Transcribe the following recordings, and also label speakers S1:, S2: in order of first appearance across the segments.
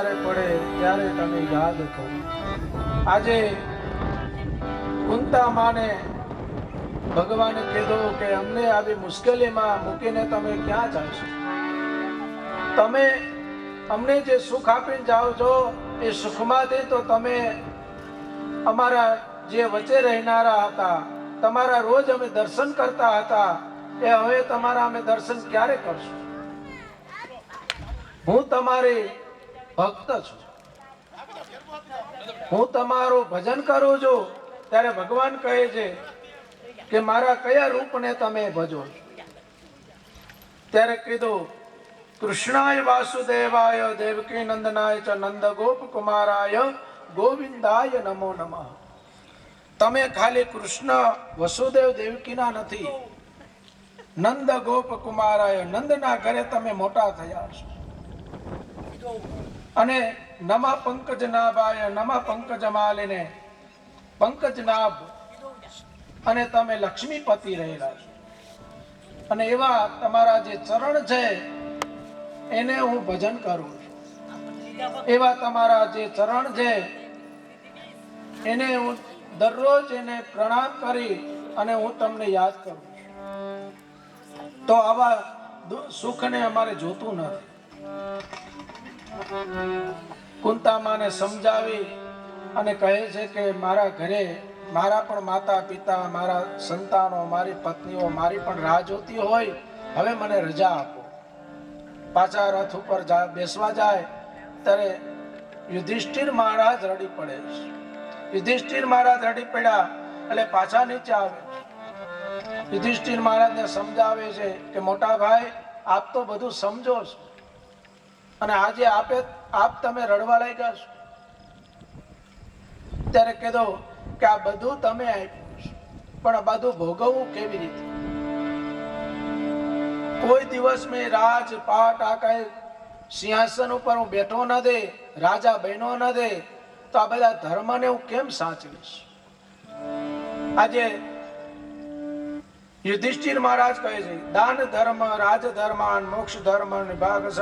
S1: જ્યારે પડે ત્યારે તમે યાદ કરો. આજે કુંતા માને ભગવાને કીધું કે અમને આવી મુશ્કેલીમાં મૂકીને તમે ક્યાં જાશો? તમે અમને જે સુખ આપીને જાઓ છો એ સુખમાંથી તો તમે અમારા જે વચ્ચે રહેનારા હતા, તમારા રોજ અમે દર્શન કરતા હતા, એ હવે તમારા અમે દર્શન ક્યારે કરશું? હું તમારી ભક્ત છું, હું તમારું ભજન કરું છું. ત્યારે ભગવાન કહે છે કે મારા કયા રૂપને તમે ભજો? ત્યારે કીધું કૃષ્ણાય વાસુદેવાય દેવકી નંદનાય ચ નંદ ગોપ કુમારાય ગોવિંદાય નમો નમઃ. તમે ખાલી કૃષ્ણ વસુદેવ દેવકીના નથી, નંદ ગોપ કુમારાય, નંદના ઘરે તમે મોટા થયા છો. અને નમા પંકજ નાભાય, નમા પંકજ માલિને, પંકજ નાભ, અને તમે લક્ષ્મીપતિ રહેલા છો. અને એવા તમારા જે ચરણ છે એને હું ભજન કરું છું. એવા તમારા જે ચરણ છે એને હું દરરોજ એને પ્રણામ કરી અને હું તમને યાદ કરું છું. તો આવા સુખને અમારે જોતું નથી. કુંતામાને સમજાવી અને કહે છે કે મારા ઘરે મારા પણ માતા પિતા, મારા સંતાનો, મારી પત્નીઓ, મારી પણ રાહ જોતી હોય. હવે મને રજા આપો. પાછા રથ ઉપર બેસવા જાય ત્યારે યુધિષ્ઠિર મહારાજ રડી પડે છે. યુધિષ્ઠિર મહારાજ રડી પડ્યા એટલે પાછા નીચે આવે. યુધિષ્ઠિર મહારાજને સમજાવે છે કે મોટા ભાઈ, આપ તો બધું સમજો છો અને આજે આપ તમે રડવા લાગ્યા છો. ત્યારે કીધું કે આ બધું તમે આપ્યું છે, પણ આ બધું ભોગવવું કેવી રીતે? કોઈ દિવસ મેં રાજપાટ આ કઈ સિંહાસન ઉપર હું બેઠો નથી, રાજા બહેનો નથી, તો આ બધા ધર્મને હું કેમ સાચવીશ? આજે યુધિષ્ઠિર મહારાજ કહે છે દાન ધર્મ, રાજ ધર્માન, મોક્ષ ધર્મ, વિભાગ સહ,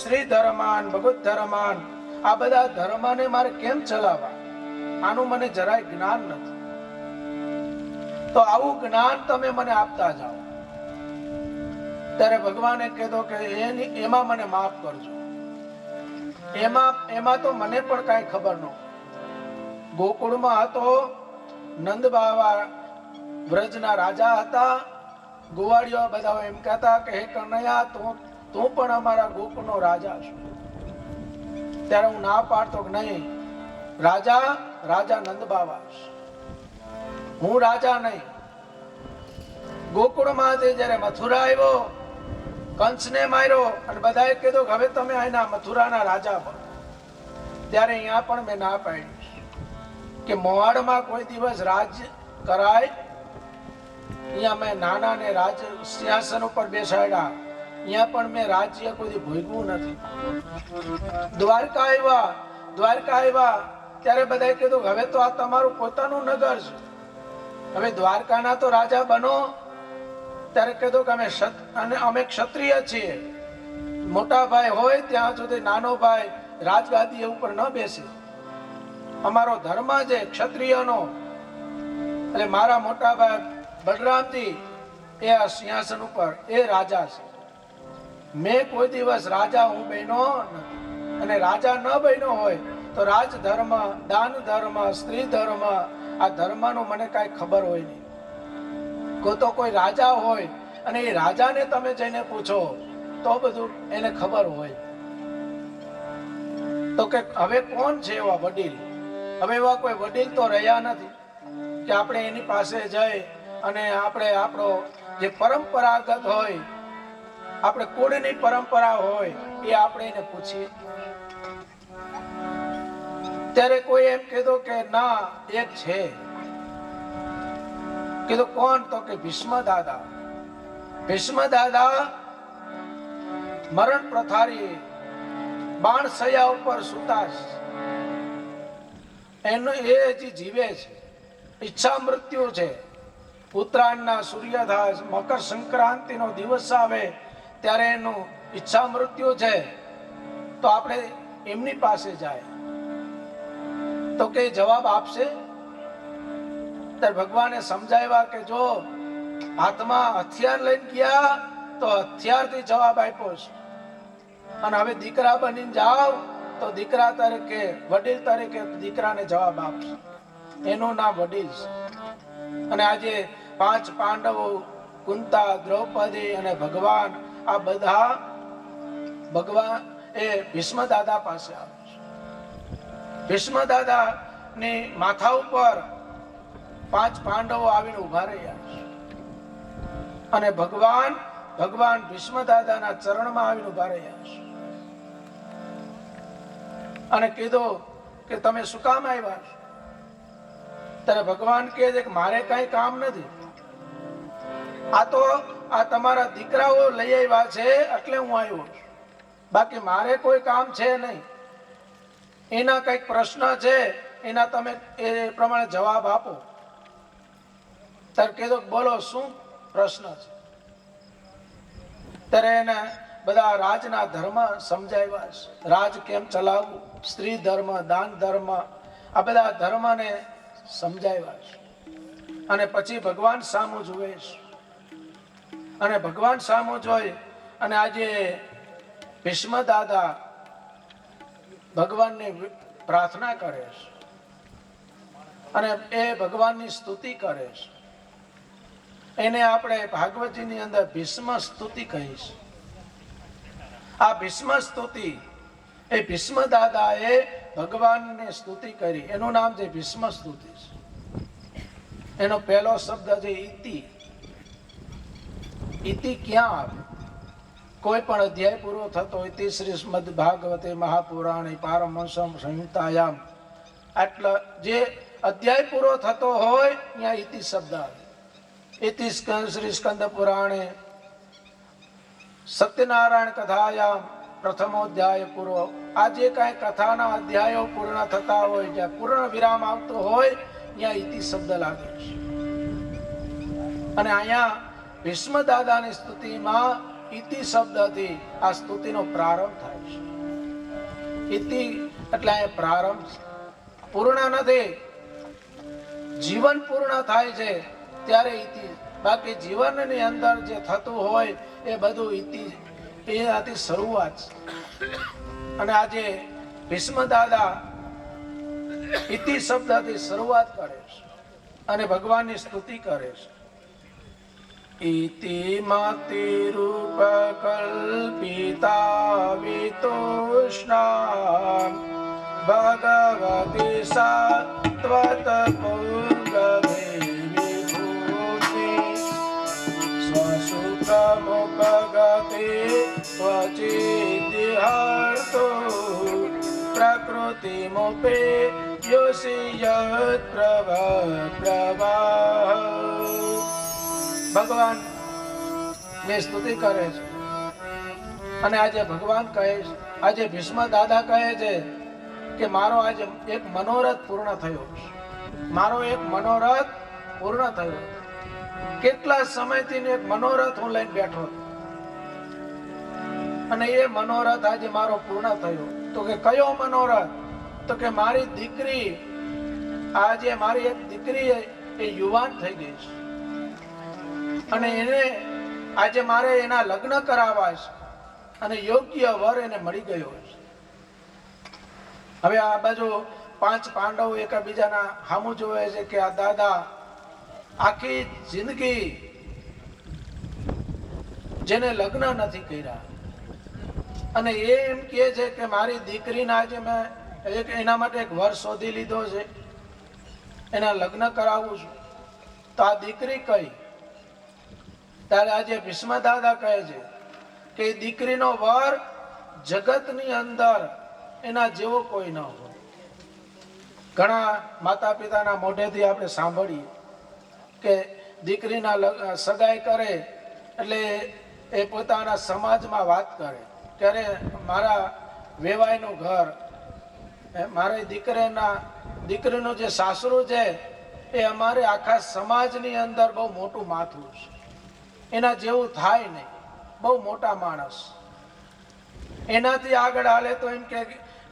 S1: શ્રી ધર્માન, ભગવત ધર્માન, આ બધા ધર્મને મારે કેમ ચલાવવા? આનું મને જરાય જ્ઞાન નથી. તો આવું જ્ઞાન તમે મને આપતા જાઓ. ત્યારે ભગવાને કીધું કે એમાં મને માફ કરજો. એમાં તો મને પણ કઈ ખબર ન. ગોકુળમાં હતો, નંદ બાવા વ્રજના રાજા હતા. ગોવાળીઓ બધા એમ કહેતા કે હે કનૈયા, તું પણ અમારા ગોકુળનો રાજા છો. ત્યારે હું ના પાડતો કે નહીં, રાજા નંદ બાવા છે, હું રાજા નહીં. ગોકુળમાંથી જયારે મથુરા આવ્યો, કંસને માર્યો અને બધાએ કીધું કે હવે તમે અહીંના મથુરાના રાજા બનો. ત્યારે અહીંયા પણ મેં ના પાડી કે મોવાડમાં કોઈ દિવસ રાજ કરાય. અહીંયા મેં નાનાને રાજ સિંહાસન ઉપર બેસાડ્યા, અહીંયા પણ મેં રાજ્ય કોઈ ભોગવું નથી. દ્વારકા આવ્યા ત્યારે બધાએ કીધું હવે તો આ તમારું પોતાનું નગર છે, હવે દ્વારકાના તો રાજા બનો. ત્યારે કીધું કે અમે ક્ષત્રિય છીએ, મોટા ભાઈ હોય ત્યાં સુધી નાનો ભાઈ રાજગાદી ઉપર ન બેસે. અમારો ધર્મ છે ક્ષત્રિયનો. એટલે મારા મોટા ભાઈ બલરામજી એ આ સિંહાસન ઉપર એ રાજા છે. મેં કોઈ દિવસ રાજા હું બન્યો નથી. અને રાજા ન બન્યો હોય તો રાજ ધર્મ, દાન ધર્મ, સ્ત્રી ધર્મ, આ ધર્મનું મને કઈ ખબર હોય નહીં. તો કોઈ રાજા હોય અને એ રાજાને તમે જઈને પૂછો તો બધું એને ખબર હોય. તો કે હવે કોણ છે એવા વડીલ? હવે એવા કોઈ વડીલ તો રહ્યા નથી કે આપણે એની પાસે જઈ અને આપણે આપણો જે પરંપરાગત હોય, આપણે કુળની પરંપરા હોય એ આપણે એને પૂછીએ. ત્યારે કોઈ એમ કીધું કે ના, એક છે. કીધું કોણ? તો કે ભીષ્મ દાદા. ભીષ્મ દાદા મરણ પ્રથારી, બાણ સયા ઉપર સુતા છે. એનું એ હજી જીવે છે. ઈચ્છા મૃત્યુ છે. ઉત્તરાયણના સૂર્યોદય, મકર સંક્રાંતિ નો દિવસ આવે ત્યારે એનું ઈચ્છા મૃત્યુ છે. તો આપણે એમની પાસે જાય તો કે જવાબ આપશે? ત્યારે ભગવાને સમજાવ્યા કે જો હાથમાં હથિયાર લઈને ગયા તો હથિયારથી જવાબ આપ્યો છે, અને હવે દીકરા બનીને જાઓ તો દીકરા તરીકે, વડીલ તરીકે દીકરાને જવાબ આપશે. એનું નામ વડીલ છે. અને આજે 5 પાંડવો, કુંતા, દ્રૌપદી અને ભગવાન, આ બધા ભગવાન એ ભીષ્મ દાદા પાસે આવે છે. ભીષ્મ દાદા ની માથા ઉપર 5 પાંડવો આવીને ઉભા રહ્યા છે, અને ભગવાન ભીષ્મ દાદાના ચરણમાં આવીને ઉભા રહ્યા છે, અને કીધું કે તમે શું કામ આવ્યા છો? ત્યારે ભગવાન કહે છે કે મારે કઈ કામ નથી, આ તમારા દીકરાઓ લઈ આવ્યા છે એટલે હું આવ્યો છું, બાકી મારે કોઈ કામ છે નહીં. એના કઈક પ્રશ્ન છે, એના તમે એ પ્રમાણે જવાબ આપો. ત્યારે કીધું બોલો શું પ્રશ્ન છે? ત્યારે એને બધા રાજના ધર્મ સમજાવ્યા છે, રાજ કેમ ચલાવવું, સ્ત્રી ધર્મ, દાન ધર્મ, આ બધા ધર્મને સમજાવ્યા છે. અને પછી ભગવાન સામું જુએ છે, અને ભગવાન સામું જોઈ અને આજે ભીષ્મ દાદા ભગવાનને પ્રાર્થના કરે છે, અને એ ભગવાનની સ્તુતિ કરે છે. એને આપણે ભાગવતજીની અંદર ભીષ્મ સ્તુતિ કહી છે. આ ભીષ્મ સ્તુતિ એ ભીષ્મ દાદાએ ભગવાનને સ્તુતિ કરી, એનું નામ છે ભીષ્મ સ્તુતિ છે. એનો પહેલો શબ્દ છે ઇતિ. ઇતિ ક્યાં આવે? કોઈ પણ અધ્યાય પૂરો થતો ઇતિ શ્રી શ્રીમદ ભાગવતે મહાપુરાણે પારમહંસમ સંહિતાયામ, આટલા જે અધ્યાય પૂરો થતો હોય ત્યાં ઇતિ શબ્દ આવે. ઇતિ શ્રી સ્કંદ પુરાણે સત્યનારાયણ કથાયામ પ્રથમોધ્યાય પૂરો. આ જે કાંઈ કથાના અધ્યાયો પૂર્ણ થતા હોય, જ્યાં પૂર્ણ વિરામ આવતો હોય ત્યાં ઇતિ શબ્દ લાગે છે. અને અહીંયા ભીષ્મ દાદાની સ્તુતિમાં ઇતિ શબ્દથી આ સ્તુતિનો પ્રારંભ થાય છે. ઇતિ એટલે અહીંયા પ્રારંભ છે, પૂર્ણ નથી. જીવન પૂર્ણ થાય છે ત્યારે ઇતિ, બાકી જીવનની અંદર જે થતું હોય એ બધું ઇતિ, એનાથી શરૂઆત છે. અને આજે ભીષ્મ દાદા ઇતિ શબ્દથી શરૂઆત કરે છે અને ભગવાનની સ્તુતિ કરે છે. ઇતિ મતિ રૂપ કલ્પિતા વિતોષ્ણા ભગવતી સાત્વત પૂર્વમે વિભૂતિ સ્વસુખમુપગતે ક્વચિદિહાર્તો પ્રકૃતિમુપે યોષિયત પ્રવાહ. ભગવાન ની સ્તુતિ કરે છે. અને આજે ભગવાન કહે છે, આજે ભીષ્મ દાદા કહે છે કે મારો આજે એક મનોરથ પૂર્ણ થયો છે, મારો એક મનોરથ પૂર્ણ થયો. કેટલા સમયથી એક મનોરથ હું લઈને બેઠો હતો, અને એ મનોરથ આજે મારો પૂર્ણ થયો. તો કે કયો મનોરથ? તો કે મારી દીકરી, આજે મારી એક દીકરી એ યુવાન થઈ ગઈ છે, અને એને આજે મારે એના લગ્ન કરાવવા છે, અને યોગ્ય વર એને મળી ગયો છે. હવે આ બાજુ 5 પાંડવો એકબીજાના સામું જોવે છે કે આ દાદા આખી જિંદગી જેને લગ્ન નથી કર્યા, અને એ એમ કહે છે કે મારી દીકરીને આજે મેં એના માટે એક વર શોધી લીધો છે, એના લગ્ન કરાવું છું. તો આ દીકરી કઈ? ત્યારે આજે ભીષ્મ દાદા કહે છે કે દીકરીનો વર જગતની અંદર એના જેવો કોઈ ન હોય. ઘણા માતા પિતાના મોઢેથી આપણે સાંભળીએ કે દીકરીના સગાઈ કરે એટલે એ પોતાના સમાજમાં વાત કરે કે અરે મારા વેવાઈનું ઘર, મારી દીકરીનું જે સાસરું છે એ અમારે આખા સમાજની અંદર બહુ મોટું માથું છે, એના જેવું થાય નહીં, બહુ મોટા માણસ. એનાથી આગળ હાલે તો એમ કે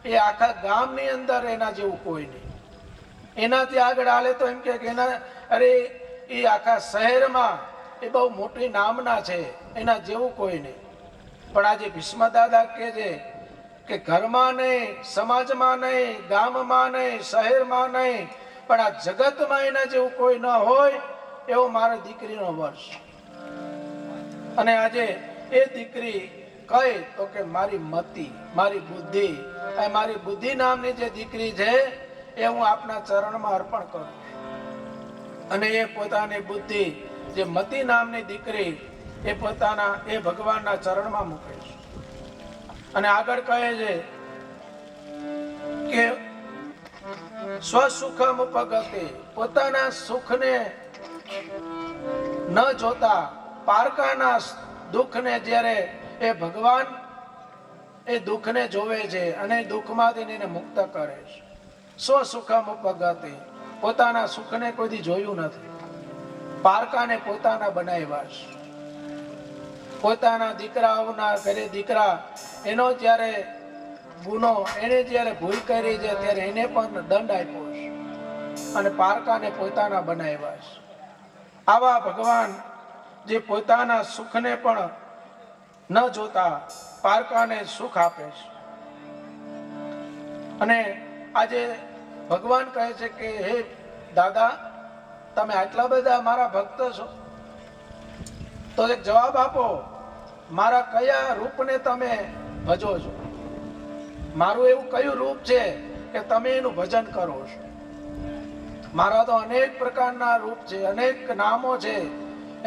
S1: એ આખા ગામની અંદર એના જેવું કોઈ નહીં. એનાથી આગળ હાલે તો એમ કે એના અરે એ આખા શહેરમાં એ બહુ મોટી નામના છે, એના જેવું કોઈ નહીં. પણ આજે ભીષ્મ દાદા કહે છે કે ઘરમાં નહીં, સમાજમાં નહીં, ગામમાં નહીં, શહેરમાં નહીં, પણ આ જગતમાં એના જેવું કોઈ ન હોય એવો મારા દીકરીનો વર્ષ. અને આજે એ દીકરી કહે તો કે મારી મતિ, મારી બુદ્ધિ, મારી બુદ્ધિ નામની જે દીકરી છે એ હું આપના ચરણમાં અર્પણ કરું. અને એ પોતાની બુદ્ધિ જે મતિ નામની દીકરી એ પોતાના એ ભગવાનના ચરણમાં મૂકે છે. અને આગળ કહે છે કે સ્વસુખમ ઉપગતે, પોતાના સુખને ન જોતા પારકાના દુઃખને જ્યારે એ ભગવાન એ દુઃખને જોવે છે અને દુઃખમાંથી એને મુક્ત કરે છે. સ્વસુખમ ઉપગતે, પોતાના સુખને કોઈ જોયું નથી, પારકાને પોતાના બનાવ્યા છે. પોતાના દીકરાઓના ઘરે દીકરા એનો જ્યારે ગુનો, એને જ્યારે ભૂલ કરી છે ત્યારે એને પણ દંડ આપ્યો છે અને પારકાને પોતાના બનાવ્યા છે. આવા ભગવાન જે પોતાના સુખને પણ ન જોતા પારકાને સુખ આપે છે. અને આજે ભગવાન કહે છે કે હે દાદા, તમે આટલા બધા મારા ભક્ત છો તો એક જવાબ આપો, મારા કયા રૂપને તમે ભજો છો? મારું એવું કયું રૂપ છે કે તમે એનું ભજન કરો છો? મારા તો અનેક પ્રકારના રૂપ છે, અનેક નામો છે,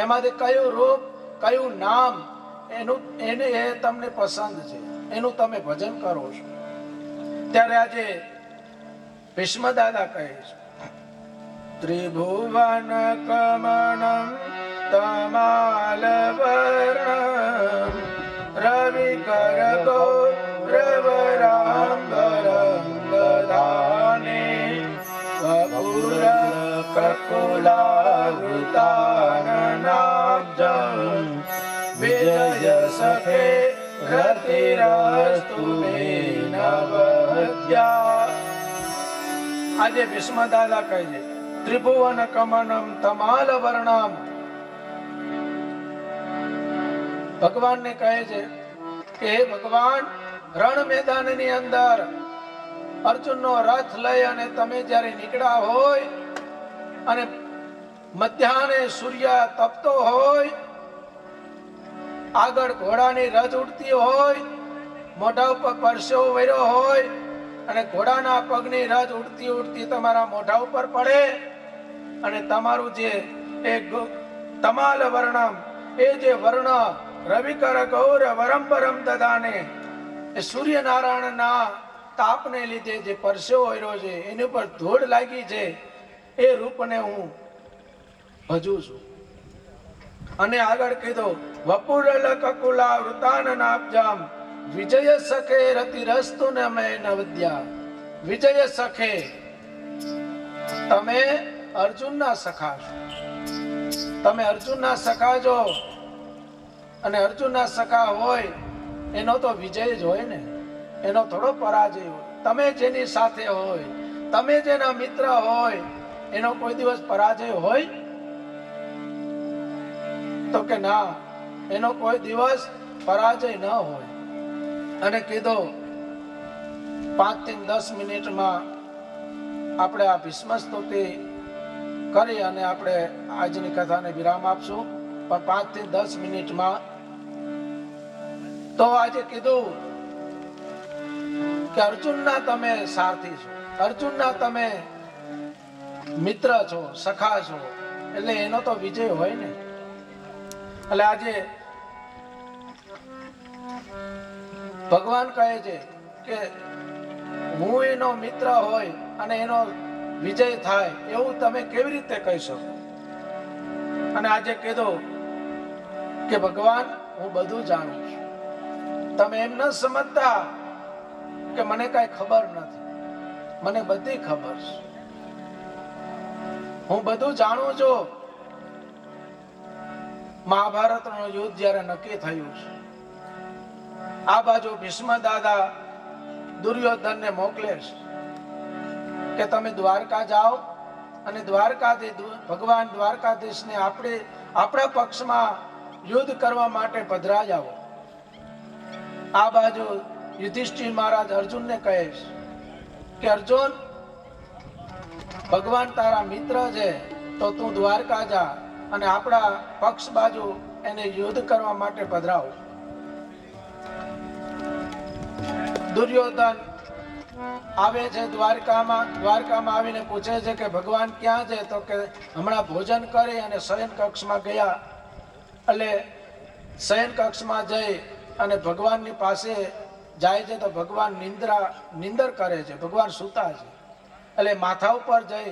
S1: એમાંથી કયું રૂપ, કયું નામ એને એ તમને પસંદ છે, એનું તમે ભજન કરો છો. ત્યારે આજે ભીષ્મ દાદા કહે છે ત્રિભુવન કમનમ તમાલ વર્ણમ રવિ કર ગૌરવરાંબરમ દધાને વપુર કકુલાવૃતાનનાબ્જમ વિજય સખે રતિરસ્તુ મે નવદ્યા. આજે ભીષ્મ દાદા કહે છે ત્રિભુવન કમનમ તમાલ વર્ણમ. ભગવાનને કહે છે કે હે ભગવાન, રણ મેદાનની અંદર અર્જુનનો રથ લઈ અને તમે જ્યારે નીકળ્યા હોય અને મધ્યાહને સૂર્ય તપતો હોય, આગળ ઘોડાની રજ ઉડતી હોય, મોઢા ઉપર પરસેવો વર્યો હોય અને ઘોડાના પગની રજ ઉડતી ઉડતી તમારા મોઢા ઉપર પડે અને તમારું જે એક તમાલ વર્ણમ, એ જે વર્ણ રવિકર ગૌર વરંબરમ દદાને, એ સૂર્યનારાયણના તાપને લીધે જે પરસેવો વર્યો છે, એની ઉપર ધૂળ લાગી છે, એ રૂપને હું ભજું છું. અને આગળ કીધું વપુરલ કકુલા વૃતાનનાબ્જામ વિજય સખે રતિરસ્તુ ને મેં નવદ્યા. વિજય સખે, તમે અર્જુનના સખા છો, તમે અર્જુનના સખા છો. અને અર્જુનના સખા હોય એનો તો વિજય જ હોય ને, એનો થોડો પરાજય હોય. તમે જેની સાથે હોય, તમે જેના મિત્ર હોય, એનો કોઈ દિવસ પરાજય હોય? તો કે ના, એનો કોઈ દિવસ પરાજય ન હોય. અને કીધું 5 થી 10 મિનિટમાં આપણે આ ભીષ્મ સ્તુતિ કરી અને આપણે આજની કથાને વિરામ આપશું. પણ 5 થી 10 મિનિટમાં તો આજે કીધું કે અર્જુનના તમે સારથી છો, અર્જુનના તમે મિત્ર છો, સખા છો, એટલે એનો તો વિજય હોય ને. એટલે આજે ભગવાન કહે છે કે હું એનો મિત્ર હોય અને એનો વિજય થાય એવું તમે કેવી રીતે કહી શકો? અને આજે કીધું કે ભગવાન, હું બધું જાણું છું, તમે એમ ન સમજતા કે મને કઈ ખબર નથી, મને બધી ખબર છે, હું બધું જાણું છું. મહાભારતનું યુદ્ધ જ્યારે નક્કી થયું છે, આ બાજુ ભીષ્મ દાદા દુર્યોધનને મોકલે છે કે તમે દ્વારકા જાઓ અને દ્વારકાથી ભગવાન દ્વારકાધીશને આપણા પક્ષમાં યુદ્ધ કરવા માટે પધરાઈ આવો. આ બાજુ યુધિષ્ઠિર મહારાજ અર્જુનને કહે છે કે અર્જુન, ભગવાન તારા મિત્ર છે તો તું દ્વારકા જા અને આપણા પક્ષ બાજુ એને યુદ્ધ કરવા માટે પધરાવો. દુર્યોધન આવે છે દ્વારકામાં આવીને પૂછે છે કે ભગવાન ક્યાં છે? તો કે હમણાં ભોજન કરી અને શયન કક્ષમાં ગયા. એટલે શયન કક્ષમાં જઈ અને ભગવાનની પાસે જાય છે તો ભગવાન નિંદર કરે છે, ભગવાન સૂતા છે. એટલે માથા ઉપર જઈ